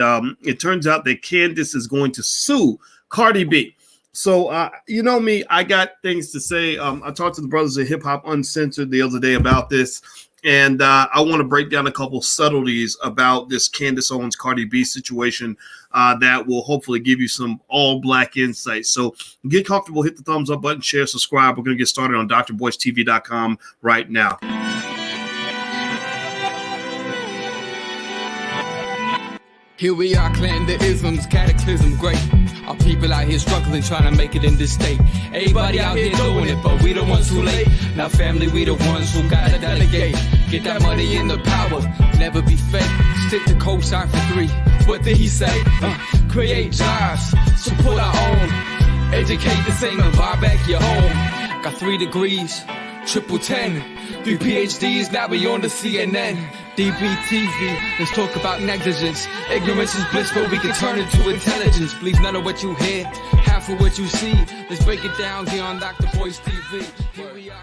It turns out that Candace is going to sue Cardi B. So, you know me, I got things to say. I talked to the brothers at Hip Hop Uncensored the other day about this, and I want to break down a couple subtleties about this Candace Owens Cardi B situation that will hopefully give you some all-black insight. So get comfortable, hit the thumbs up button, share, subscribe. We're going to get started on drboycetv.com right now. Here we are, clan the isms, cataclysm, great. Our people out here struggling, trying to make it in this state. Everybody out here doing it, but we the ones who late. Now family, we the ones who gotta delegate. Get that money in the power, never be fake. Stick to cosign for 3. What did he say? Create jobs, support our own. Educate the same and buy back your home. Got 3 degrees, triple 10. 3 PhDs, now we on the CNN. DBTV, let's talk about negligence. Ignorance is bliss, but we can turn it to intelligence. Believe none of what you hear, half of what you see. Let's break it down here on Dr. Boyce TV. Here we are.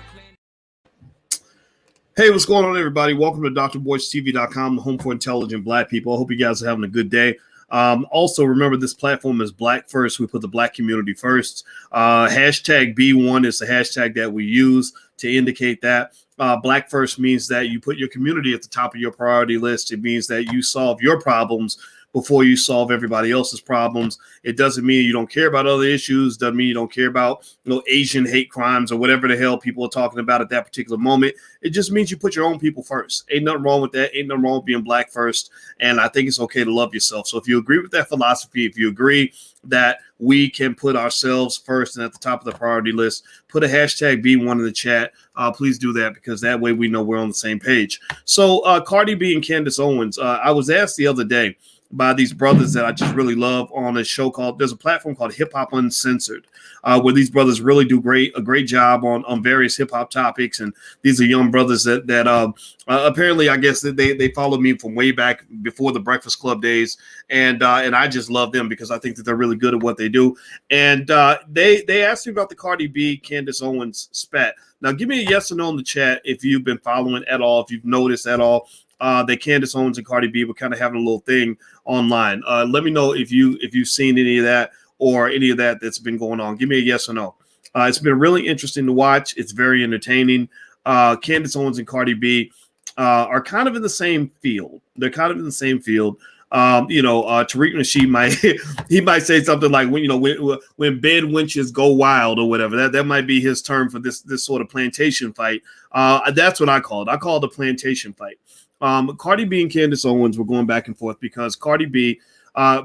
Hey, what's going on, everybody? Welcome to drboycetv.com, the home for intelligent black people. I hope you guys are having a good day. Also, remember, this platform is Black First. We put the black community first. Hashtag B1 is the hashtag that we use to indicate that. Black First means that you put your community at the top of your priority list. It means that you solve your problems before you solve everybody else's problems. It doesn't mean you don't care about other issues. Doesn't mean you don't care about, Asian hate crimes or whatever the hell people are talking about at that particular moment. It just means you put your own people first. Ain't nothing wrong with that. Ain't nothing wrong with being black first. And I think it's okay to love yourself. So if you agree with that philosophy, if you agree that we can put ourselves first and at the top of the priority list, put a hashtag B1 in the chat. Please do that, because that way we know we're on the same page. So Cardi B and Candace Owens, I was asked the other day by these brothers that I just really love on a show there's a platform called Hip Hop Uncensored, where these brothers really do a great job on various hip hop topics. And these are young brothers that apparently, I guess that they followed me from way back before the Breakfast Club days. And I just love them because I think that they're really good at what they do. And they asked me about the Cardi B, Candace Owens spat. Now, give me a yes or no in the chat if you've been following at all, if you've noticed at all that Candace Owens and Cardi B were kind of having a little thing online. Let me know if you've seen any of that or any of that's been going on. Give me a yes or no. It's been really interesting to watch. It's very entertaining. Candace Owens and Cardi B are kind of in the same field. They're kind of in the same field. Tariq Nasheed he might say something like when bed wenches go wild or whatever. That might be his term for this sort of plantation fight. That's what I call it. I call it a plantation fight. Cardi B and Candace Owens were going back and forth because Cardi B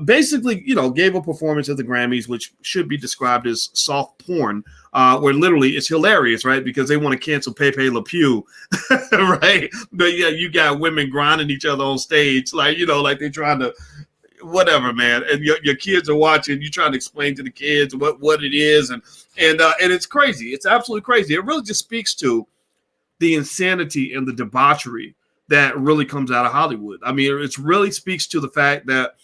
basically, gave a performance at the Grammys, which should be described as soft porn, where literally it's hilarious, right? Because they want to cancel Pepe Le Pew, right? But yeah, you got women grinding each other on stage, like they're trying to, whatever, man. And your kids are watching. You're trying to explain to the kids what it is, and it's crazy. It's absolutely crazy. It really just speaks to the insanity and the debauchery that really comes out of Hollywood. I mean, it really speaks to the fact that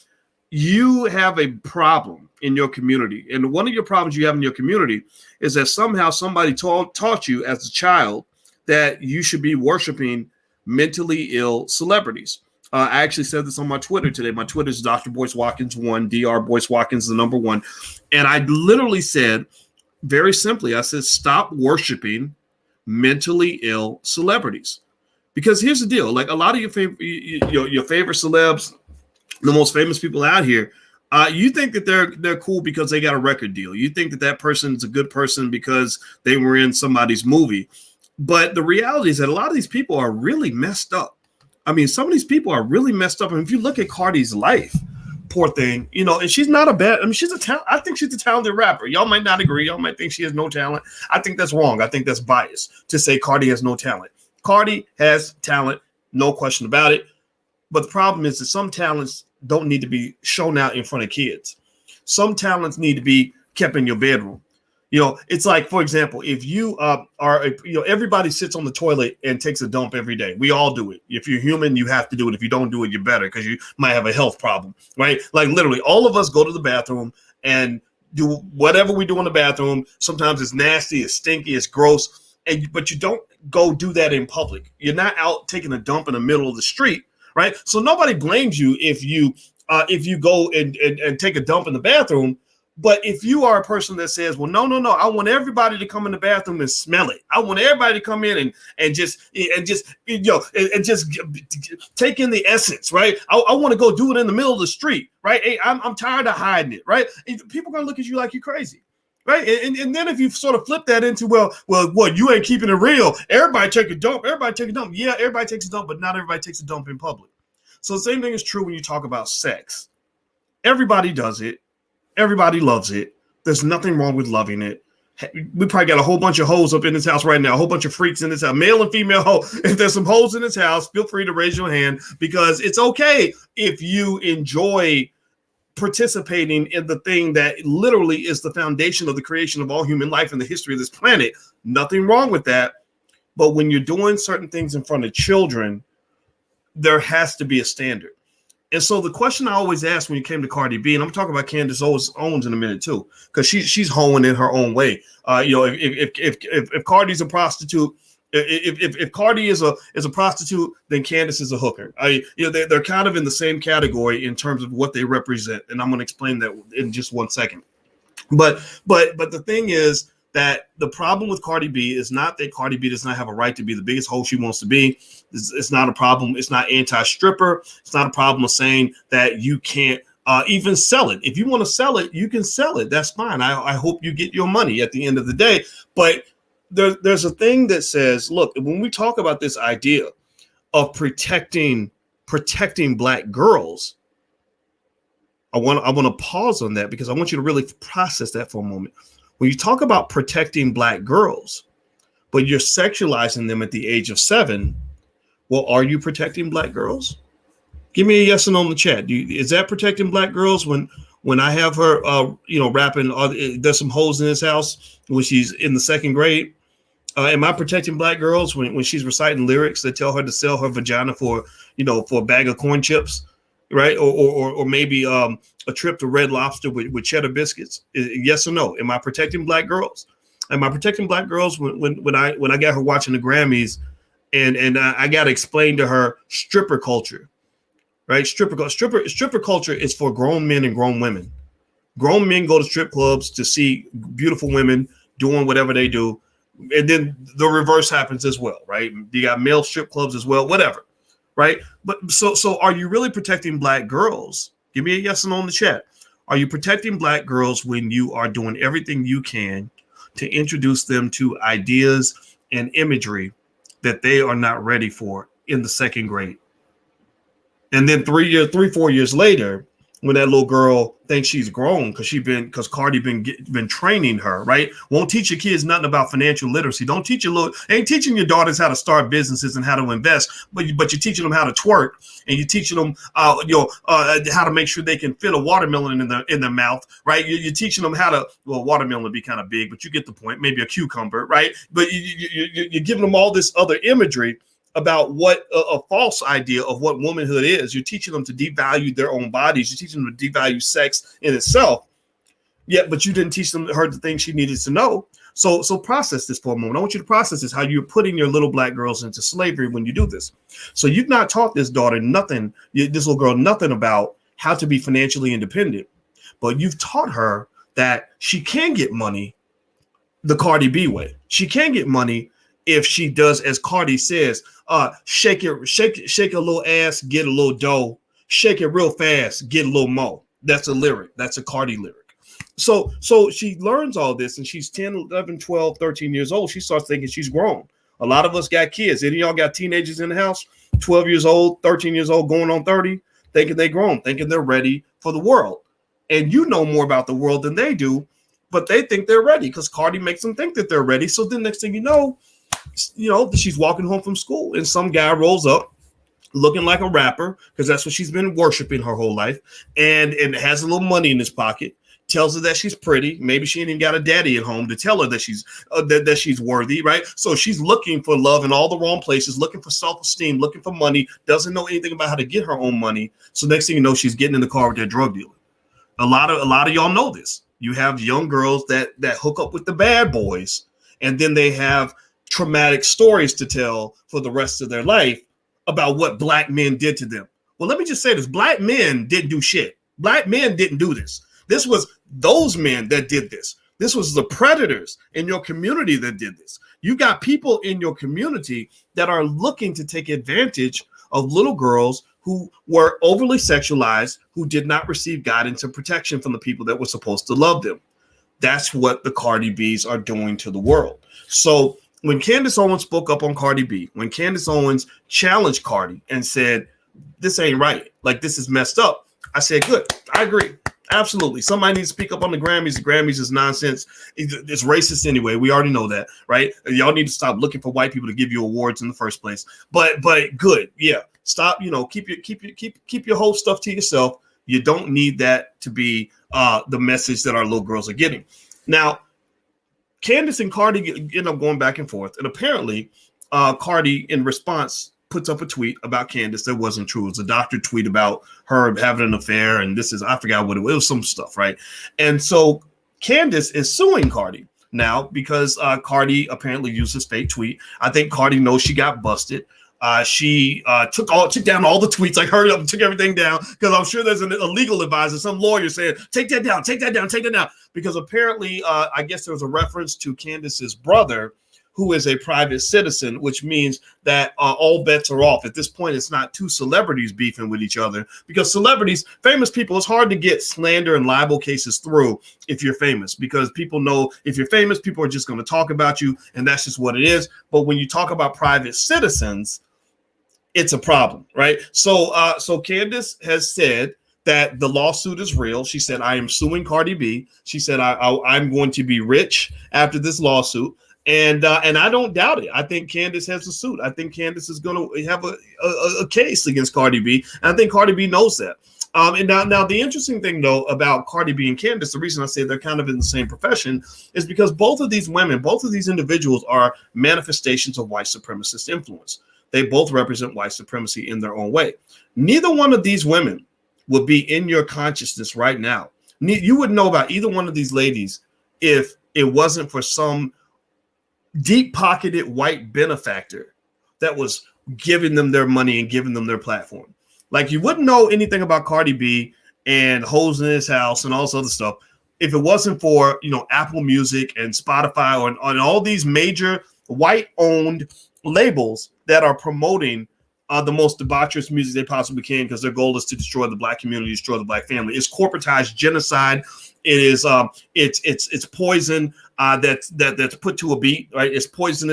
you have a problem in your community. And one of your problems you have in your community is that somehow somebody taught you as a child that you should be worshiping mentally ill celebrities. I actually said this on my Twitter today. My Twitter is Dr. Boyce Watkins 1, Dr. Boyce Watkins, the number 1. And I literally said, very simply, I said, stop worshiping mentally ill celebrities. Because here's the deal, like a lot of your favorite celebs, the most famous people out here, you think that they're cool because they got a record deal. You think that person's a good person because they were in somebody's movie. But the reality is that a lot of these people are really messed up. I mean, some of these people are really messed up. And if you look at Cardi's life, poor thing, and she's not a bad, she's a talent. I think she's a talented rapper. Y'all might not agree. Y'all might think she has no talent. I think that's wrong. I think that's biased to say Cardi has no talent. Cardi has talent, no question about it. But the problem is that some talents don't need to be shown out in front of kids. Some talents need to be kept in your bedroom. It's like, for example, if you everybody sits on the toilet and takes a dump every day. We all do it. If you're human, you have to do it. If you don't do it, you're better because you might have a health problem, right? Like literally all of us go to the bathroom and do whatever we do in the bathroom. Sometimes it's nasty, it's stinky, it's gross. But you don't go do that in public. You're not out taking a dump in the middle of the street, right? So nobody blames you if you if you go and take a dump in the bathroom. But if you are a person that says, well, no, I want everybody to come in the bathroom and smell it. I want everybody to come in and just take in the essence, right? I want to go do it in the middle of the street, right? Hey, I'm tired of hiding it, right? People are going to look at you like you're crazy. Right. And then if you sort of flip that into, well, what, you ain't keeping it real. Everybody take a dump. Yeah, everybody takes a dump, but not everybody takes a dump in public. So the same thing is true when you talk about sex. Everybody does it. Everybody loves it. There's nothing wrong with loving it. We probably got a whole bunch of hoes up in this house right now, a whole bunch of freaks in this house, male and female hoe. If there's some hoes in this house, feel free to raise your hand, because it's okay if you enjoy participating in the thing that literally is the foundation of the creation of all human life in the history of this planet. Nothing wrong with that. But when you're doing certain things in front of children, there has to be a standard. And so the question I always ask when you came to Cardi B, and I'm talking about Candace Owens in a minute too, because she's hoeing in her own way. If Cardi's a prostitute, if Cardi is a prostitute, then Candace is a hooker. They're kind of in the same category in terms of what they represent, and I'm going to explain that in just 1 second. But the thing is that the problem with Cardi B is not that Cardi B does not have a right to be the biggest hoe she wants to be. It's not a problem. It's not anti-stripper. It's not a problem of saying that you can't even sell it. If you want to sell it, you can sell it. That's fine. I hope you get your money at the end of the day. But there's a thing that says, look, when we talk about this idea of protecting Black girls, I want to pause on that, because I want you to really process that for a moment. When you talk about protecting Black girls, but you're sexualizing them at the age of 7, well, are you protecting Black girls? Give me a yes or no in the chat. Is that protecting Black girls when I have her, rapping? There's some hoes in this house when she's in the 2nd grade. Am I protecting Black girls when she's reciting lyrics that tell her to sell her vagina for a bag of corn chips, right? Or maybe a trip to Red Lobster with cheddar biscuits? Yes or no? Am I protecting Black girls? Am I protecting Black girls when I got her watching the Grammys and I got to explain to her stripper culture, right? Stripper culture is for grown men and grown women. Grown men go to strip clubs to see beautiful women doing whatever they do. And then the reverse happens as well, right? You got male strip clubs as well, whatever, right? But so are you really protecting Black girls? Give me a yes or no in the chat. Are you protecting Black girls when you are doing everything you can to introduce them to ideas and imagery that they are not ready for in the 2nd grade? And then 4 years later, when that little girl thinks she's grown because Cardi been training her, right? Won't teach your kids nothing about financial literacy. Ain't teaching your daughters how to start businesses and how to invest, but you're teaching them how to twerk, and you're teaching them how to make sure they can fit a watermelon in their mouth, right? You're teaching them how to, well, watermelon would be kind of big, but you get the point. Maybe a cucumber, right? But you're giving them all this other imagery about what a false idea of what womanhood is. You're teaching them to devalue their own bodies. You're teaching them to devalue sex in itself. Yeah, but you didn't teach her the things she needed to know. So process this for a moment. I want you to process this, how you're putting your little Black girls into slavery when you do this. So you've not taught this little girl nothing about how to be financially independent, but you've taught her that she can get money the Cardi B way. She can get money if she does, as Cardi says, shake a little ass, get a little dough, shake it real fast, get a little more. That's a lyric. That's a Cardi lyric. So she learns all this, and she's 10, 11, 12, 13 years old. She starts thinking she's grown. A lot of us got kids. Any of y'all got teenagers in the house, 12 years old, 13 years old, going on 30, thinking they grown, thinking they're ready for the world. And you know more about the world than they do, but they think they're ready because Cardi makes them think that they're ready. So then next thing you know, she's walking home from school and some guy rolls up looking like a rapper, because that's what she's been worshiping her whole life, and has a little money in his pocket, tells her that she's pretty. Maybe she ain't even got a daddy at home to tell her that she's that she's worthy, right? So she's looking for love in all the wrong places, looking for self-esteem, looking for money, doesn't know anything about how to get her own money. So next thing you know, she's getting in the car with that drug dealer. A lot of y'all know this. You have young girls that hook up with the bad boys, and then they have traumatic stories to tell for the rest of their life about what Black men did to them, Well, let me just say this. Black men didn't do shit. Black men didn't do this. This was those men that did this. This was the predators in your community that did this. You got people in your community that are looking to take advantage of little girls who were overly sexualized, who did not receive guidance and protection from the people that were supposed to love them. That's what the Cardi Bs are doing to the world. So when Candace Owens spoke up on Cardi B, when Candace Owens challenged Cardi and said, this ain't right, like this is messed up, I said, good, I agree. Absolutely. Somebody needs to speak up on the Grammys. The Grammys is nonsense. It's racist anyway. We already know that, right? Y'all need to stop looking for white people to give you awards in the first place. But good. Yeah. Stop, keep your whole stuff to yourself. You don't need that to be the message that our little girls are getting. Now, Candace and Cardi end up going back and forth. And apparently, Cardi, in response, puts up a tweet about Candace that wasn't true. It was a doctor tweet about her having an affair. And I forgot what it was. It was some stuff, right? And so Candace is suing Cardi now because Cardi apparently used his fake tweet. I think Cardi knows she got busted. She took down all the tweets. I hurried up and took everything down because I'm sure there's a legal advisor, some lawyer saying, take that down. Because apparently, I guess there was a reference to Candace's brother, who is a private citizen, which means that all bets are off. At this point, it's not two celebrities beefing with each other because celebrities, famous people, it's hard to get slander and libel cases through if you're famous because people know if you're famous, people are just going to talk about you and that's just what it is. But when you talk about private citizens, it's a problem, right? So Candace has said that the lawsuit is real. She said, I am suing Cardi B. She said, I'm going to be rich after this lawsuit. And I don't doubt it. I think Candace has a suit. I think Candace is going to have a case against Cardi B. And I think Cardi B knows that. And now the interesting thing, though, about Cardi B and Candace, the reason I say they're kind of in the same profession is because both of these women, both of these individuals are manifestations of white supremacist influence. They both represent white supremacy in their own way. Neither one of these women would be in your consciousness right now. You wouldn't know about either one of these ladies if it wasn't for some deep-pocketed white benefactor that was giving them their money and giving them their platform. Like you wouldn't know anything about Cardi B and hoes in his house and all this other stuff if it wasn't for Apple Music and Spotify and all these major white-owned labels that are promoting the most debaucherous music they possibly can because their goal is to destroy the black community, destroy the black family. It's corporatized genocide. It is it's poison that's put to a beat, right? It's poison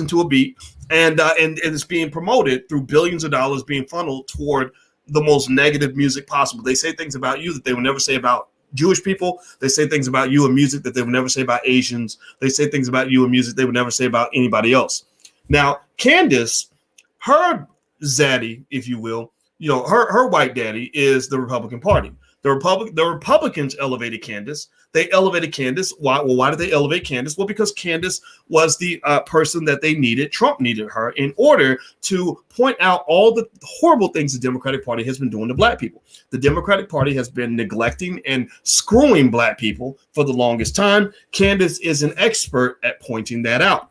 to a beat, and it's being promoted through billions of dollars being funneled toward the most negative music possible. They say things about you that they would never say about Jewish people. They say things about you in music that they would never say about Asians. They say things about you in music they would never say about anybody else. Now, Candace, her zaddy, if you will, her white daddy is the Republican Party. The Republicans elevated Candace. They elevated Candace. Why? Well, why did they elevate Candace? Well, because Candace was the person that they needed. Trump needed her in order to point out all the horrible things the Democratic Party has been doing to black people. The Democratic Party has been neglecting and screwing black people for the longest time. Candace is an expert at pointing that out.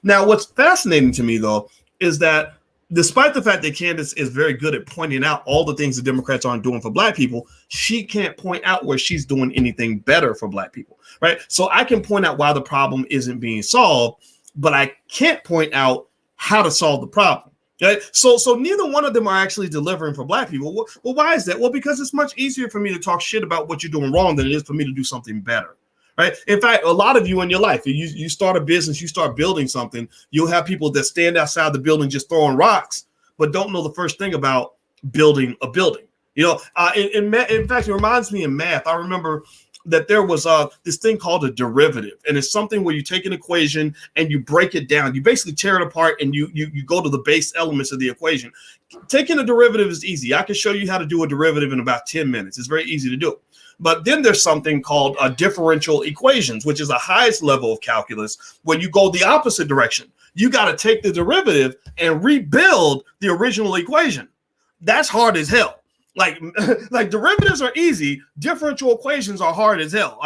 Now, what's fascinating to me, though, is that despite the fact that Candace is very good at pointing out all the things the Democrats aren't doing for black people, she can't point out where she's doing anything better for black people, right? So I can point out why the problem isn't being solved, but I can't point out how to solve the problem. Okay? So neither one of them are actually delivering for black people. Well, why is that? Well, because it's much easier for me to talk shit about what you're doing wrong than it is for me to do something better. Right. In fact, a lot of you in your life, you start a business, you start building something, you'll have people that stand outside the building just throwing rocks, but don't know the first thing about building a building. In fact, it reminds me in math. I remember that there was this thing called a derivative, and it's something where you take an equation and you break it down. You basically tear it apart and you go to the base elements of the equation. Taking a derivative is easy. I can show you how to do a derivative in about 10 minutes. It's very easy to do. But then there's something called differential equations, which is the highest level of calculus where you go the opposite direction. You got to take the derivative and rebuild the original equation. That's hard as hell. Like derivatives are easy. Differential equations are hard as hell.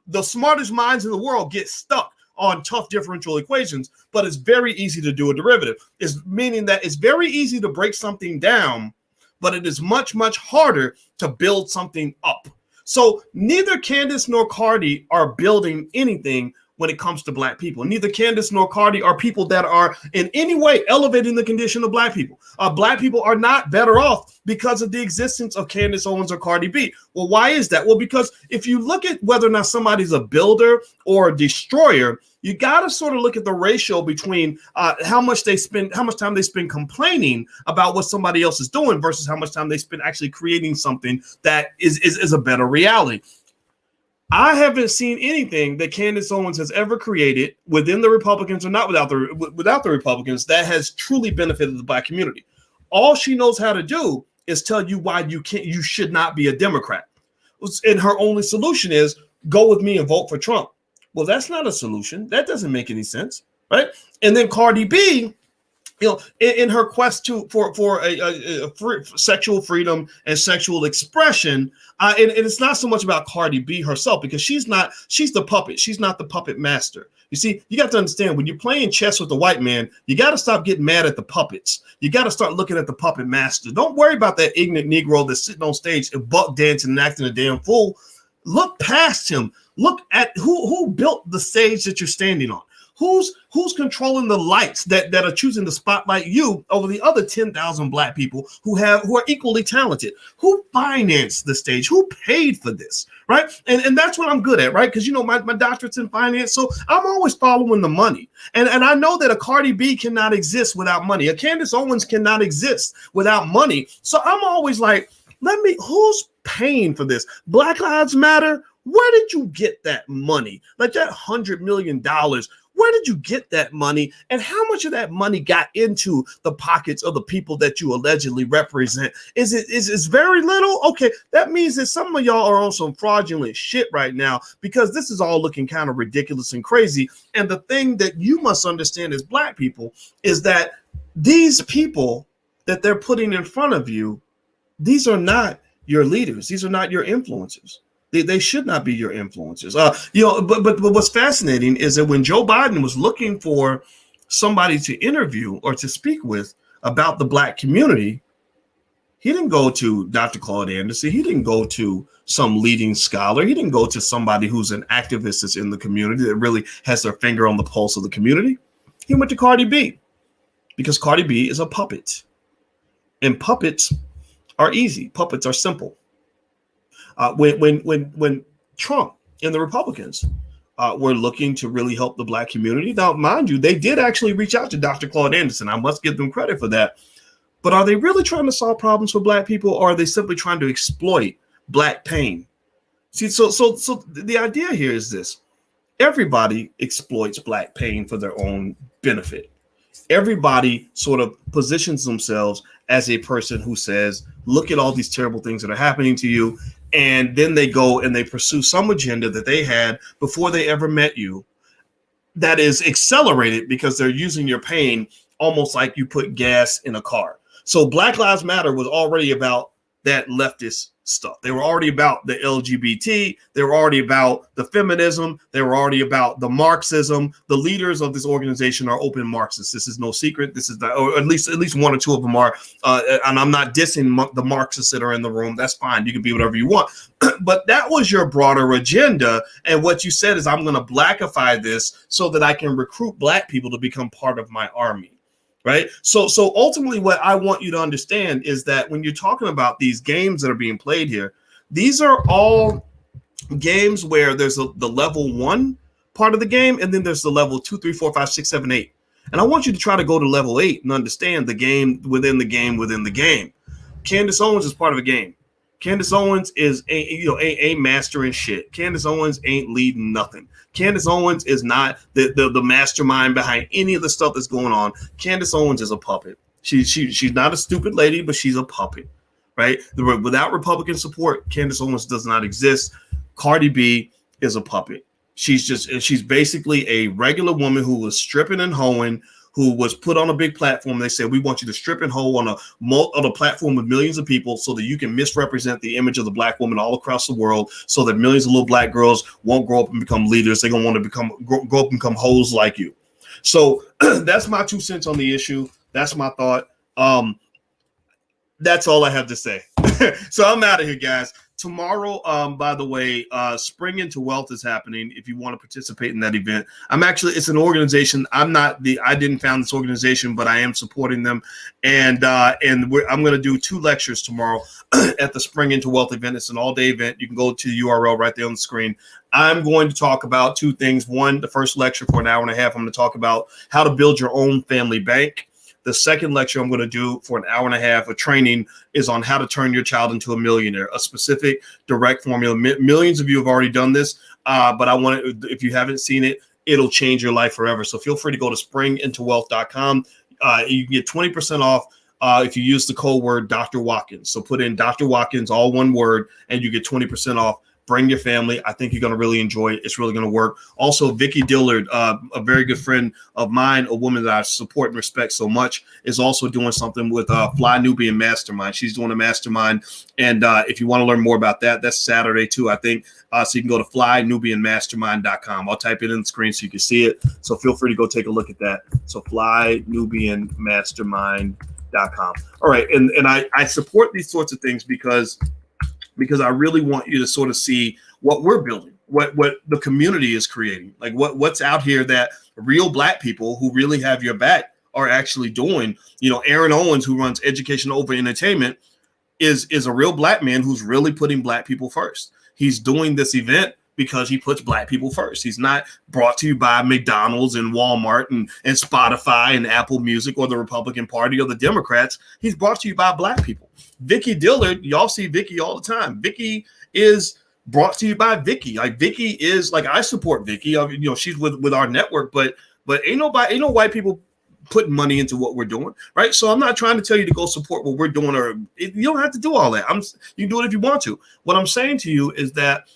The smartest minds in the world get stuck on tough differential equations, but it's very easy to do a derivative. It's meaning that it's very easy to break something down, but it is much, much harder to build something up. So neither Candace nor Cardi are building anything when it comes to black people. Neither Candace nor Cardi are people that are in any way elevating the condition of black people. Black people are not better off because of the existence of Candace Owens or Cardi B. Well, why is that? Well, because if you look at whether or not somebody's a builder or a destroyer, you got to sort of look at the ratio between how much time they spend complaining about what somebody else is doing versus how much time they spend actually creating something that is a better reality. I haven't seen anything that Candace Owens has ever created within the Republicans or not without the Republicans that has truly benefited the black community. All she knows how to do is tell you why you should not be a Democrat. And her only solution is go with me and vote for Trump. Well, that's not a solution. That doesn't make any sense, right? And then Cardi B, in her quest for sexual freedom and sexual expression, and it's not so much about Cardi B herself because she's the puppet. She's not the puppet master. You see, you got to understand when you're playing chess with the white man, you got to stop getting mad at the puppets. You got to start looking at the puppet master. Don't worry about that ignorant Negro that's sitting on stage and buck dancing and acting a damn fool. Look past him. Look at who built the stage that you're standing on. Who's controlling the lights that are choosing to spotlight you over the other 10,000 black people who are equally talented? Who financed the stage? Who paid for this? Right? And that's what I'm good at, right? Because my doctorate's in finance, so I'm always following the money. And I know that a Cardi B cannot exist without money. A Candace Owens cannot exist without money. So I'm always like, who's paying for this? Black Lives Matter? Where did you get that money? Like that $100 million. Where did you get that money? And how much of that money got into the pockets of the people that you allegedly represent? Is it very little? Okay, that means that some of y'all are on some fraudulent shit right now because this is all looking kind of ridiculous and crazy. And the thing that you must understand as black people is that these people that they're putting in front of you, these are not your leaders. These are not your influencers. They should not be your influencers. But what's fascinating is that when Joe Biden was looking for somebody to interview or to speak with about the black community, he didn't go to Dr. Claude Anderson. He didn't go to some leading scholar. He didn't go to somebody who's an activist that's in the community that really has their finger on the pulse of the community. He went to Cardi B because Cardi B is a puppet. And puppets are easy. Puppets are simple. When Trump and the Republicans were looking to really help the black community, now, mind you, they did actually reach out to Dr. Claude Anderson. I must give them credit for that. But are they really trying to solve problems for black people, or are they simply trying to exploit black pain? See, so the idea here is this. Everybody exploits black pain for their own benefit. Everybody sort of positions themselves as a person who says, look at all these terrible things that are happening to you. And then they go and they pursue some agenda that they had before they ever met you that is accelerated because they're using your pain almost like you put gas in a car. So Black Lives Matter was already about that leftist stuff. They were already about the LGBT. They were already about the feminism. They were already about the Marxism. The leaders of this organization are open Marxists. This is no secret. This is or at least one or two of them are. And I'm not dissing the Marxists that are in the room. That's fine. You can be whatever you want. But that was your broader agenda. And what you said is, I'm going to blackify this so that I can recruit black people to become part of my army. Right. So ultimately, what I want you to understand is that when you're talking about these games that are being played here, these are all games where there's the level 1 part of the game, and then there's the level 2, 3, 4, 5, 6, 7, 8. And I want you to try to go to level 8 and understand the game within the game within the game. Candace Owens is part of a game. Candace Owens is ain't mastering shit. Candace Owens ain't leading nothing. Candace Owens is not the mastermind behind any of the stuff that's going on. Candace Owens is a puppet. She's not a stupid lady, but she's a puppet, right? Without Republican support, Candace Owens does not exist. Cardi B is a puppet. She's basically a regular woman who was stripping and hoeing, who was put on a big platform. They said, we want you to strip and hold on a platform with millions of people so that you can misrepresent the image of the black woman all across the world, so that millions of little black girls won't grow up and become leaders. They're going to want to grow up and become hoes like you. So that's my 2 cents on the issue. That's my thought. That's all I have to say. So I'm out of here, guys. Tomorrow, by the way, Spring Into Wealth is happening. If you want to participate in that event, it's an organization. I didn't found this organization, but I am supporting them. And I'm going to do 2 lectures tomorrow at the Spring Into Wealth event. It's an all-day event. You can go to the URL right there on the screen. I'm going to talk about 2 things. One, the first lecture for an hour and a half, I'm going to talk about how to build your own family bank. The second lecture I'm going to do for an hour and a half of training is on how to turn your child into a millionaire, a specific direct formula. Millions of you have already done this, but if you haven't seen it, it'll change your life forever. So feel free to go to springintowealth.com. You can get 20% off if you use the code word Dr. Watkins. So put in Dr. Watkins, all one word, and you get 20% off. Bring your family. I think you're going to really enjoy it. It's really going to work. Also, Vicki Dillard, a very good friend of mine, a woman that I support and respect so much, is also doing something with Fly Nubian Mastermind. She's doing a mastermind. And if you want to learn more about that, that's Saturday too, I think. So you can go to flynubianmastermind.com. I'll type it in the screen so you can see it. So feel free to go take a look at that. So flynubianmastermind.com. All right. And I support these sorts of things because I really want you to sort of see what we're building, what the community is creating, like what's out here that real black people who really have your back are actually doing. Aaron Owens, who runs Education Over Entertainment, is a real black man who's really putting black people first. He's doing this event because he puts black people first. He's not brought to you by McDonald's and Walmart and Spotify and Apple Music or the Republican Party or the Democrats. He's brought to you by black people. Vicki Dillard, y'all see Vicki all the time. Vicki is brought to you by Vicki. Like Vicki is like, I support Vicki. She's with our network, but ain't no white people putting money into what we're doing, right? So I'm not trying to tell you to go support what we're doing, or you don't have to do all that. You can do it if you want to. What I'm saying to you is that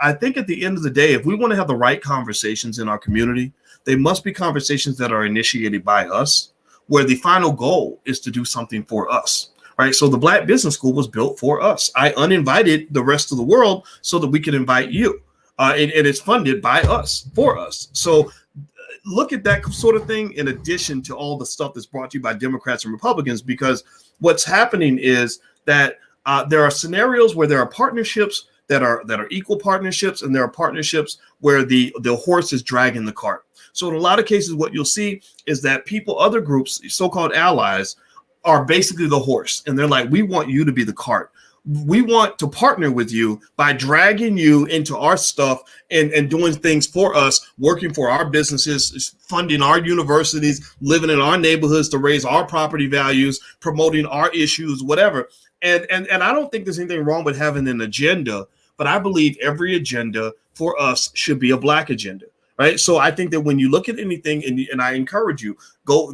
I think at the end of the day, if we want to have the right conversations in our community, they must be conversations that are initiated by us, where the final goal is to do something for us. Right. So the Black Business School was built for us. I uninvited the rest of the world so that we could invite you. And it's funded by us, for us. So look at that sort of thing in addition to all the stuff that's brought to you by Democrats and Republicans, because what's happening is that there are scenarios where there are partnerships that are equal partnerships, and there are partnerships where the horse is dragging the cart. So in a lot of cases, what you'll see is that other groups, so-called allies, are basically the horse, and they're like, we want you to be the cart. We want to partner with you by dragging you into our stuff and doing things for us, working for our businesses, funding our universities, living in our neighborhoods to raise our property values, promoting our issues, whatever. And I don't think there's anything wrong with having an agenda, but I believe every agenda for us should be a black agenda, right? So I think that when you look at anything, and I encourage you, go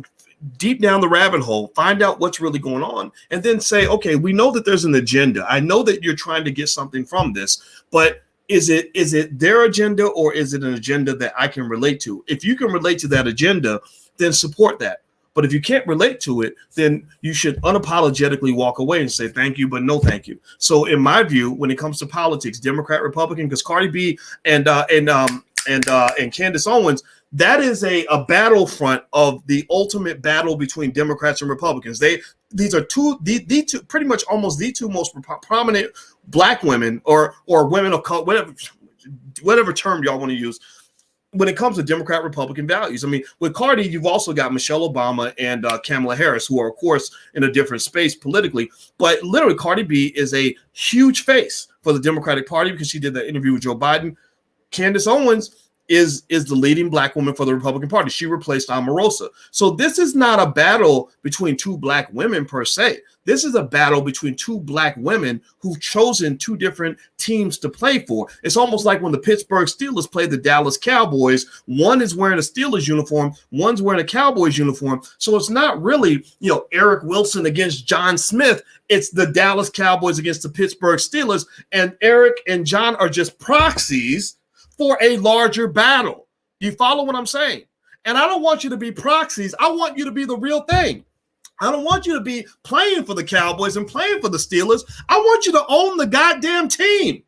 deep down the rabbit hole, find out what's really going on, and then say, okay, we know that there's an agenda. I know that you're trying to get something from this, but is it their agenda, or is it an agenda that I can relate to? If you can relate to that agenda, then support that. But if you can't relate to it, then you should unapologetically walk away and say thank you, but no thank you. So in my view, when it comes to politics, Democrat, Republican, because Cardi B and Candace Owens, that is a battlefront of the ultimate battle between Democrats and Republicans. These are the two pretty much almost the two most prominent black women or women of color, whatever term y'all want to use, when it comes to Democrat Republican values. I mean, with Cardi, you've also got Michelle Obama and Kamala Harris, who are, of course, in a different space politically. But literally, Cardi B is a huge face for the Democratic Party because she did that interview with Joe Biden. Candace Owens is the leading black woman for the Republican Party. She replaced Omarosa. So this is not a battle between two black women per se. This is a battle between two black women who've chosen two different teams to play for. It's almost like when the Pittsburgh Steelers play the Dallas Cowboys. One is wearing a Steelers uniform, one's wearing a Cowboys uniform. So it's not really, Eric Wilson against John Smith. It's the Dallas Cowboys against the Pittsburgh Steelers. And Eric and John are just proxies for a larger battle. You follow what I'm saying? And I don't want you to be proxies. I want you to be the real thing. I don't want you to be playing for the Cowboys and playing for the Steelers. I want you to own the goddamn team.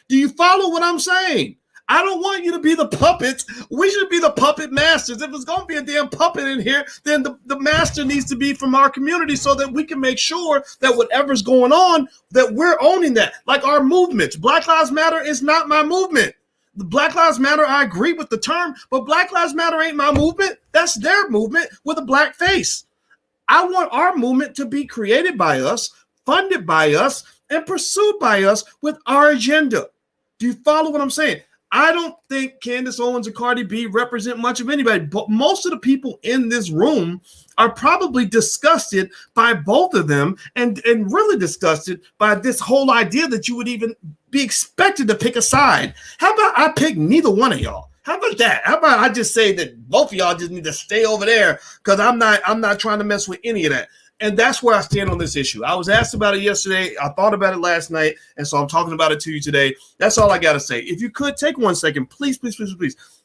Do you follow what I'm saying? I don't want you to be the puppets. We should be the puppet masters. If it's going to be a damn puppet in here, then the master needs to be from our community so that we can make sure that whatever's going on, that we're owning that. Like our movements. Black Lives Matter is not my movement. The Black Lives Matter, I agree with the term, but Black Lives Matter ain't my movement. That's their movement with a black face. I want our movement to be created by us, funded by us, and pursued by us with our agenda. Do you follow what I'm saying? I don't think Candace Owens and Cardi B represent much of anybody, but most of the people in this room are probably disgusted by both of them and really disgusted by this whole idea that you would even be expected to pick a side. How about I pick neither one of y'all? How about that? How about I just say that both of y'all just need to stay over there because I'm not trying to mess with any of that. And that's where I stand on this issue. I was asked about it yesterday. I thought about it last night. And so I'm talking about it to you today. That's all I got to say. If you could take 1 second, please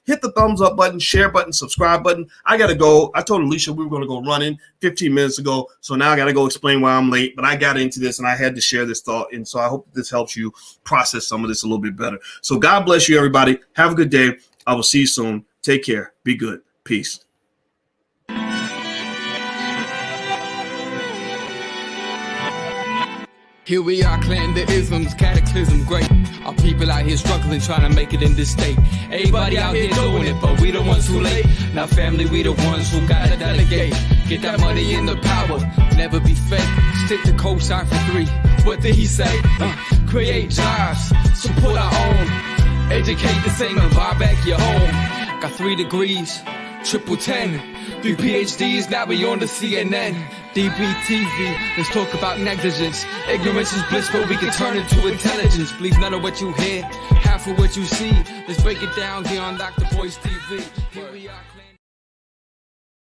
hit the thumbs up button, share button, subscribe button. I got to go. I told Alicia we were going to go running 15 minutes ago. So now I got to go explain why I'm late. But I got into this and I had to share this thought. And so I hope this helps you process some of this a little bit better. So God bless you, everybody. Have a good day. I will see you soon. Take care. Be good. Peace. Here we are, clan the isms, cataclysm great. Our people out here struggling, trying to make it in this state. Everybody out here doing it, but we the ones who late. Now family, we the ones who gotta delegate. Get that money in the power, never be fake. Stick to co-sign for 3. What did he say? Create jobs, support our own. Educate the same and buy back your home. Got 3 degrees, triple 10. 3 PhDs, now we on the CNN. DBTV, let's talk about negligence. Ignorance is bliss, but we can turn it to intelligence. Believe none of what you hear, half of what you see. Let's break it down here on Dr. Boyce TV. Here we are.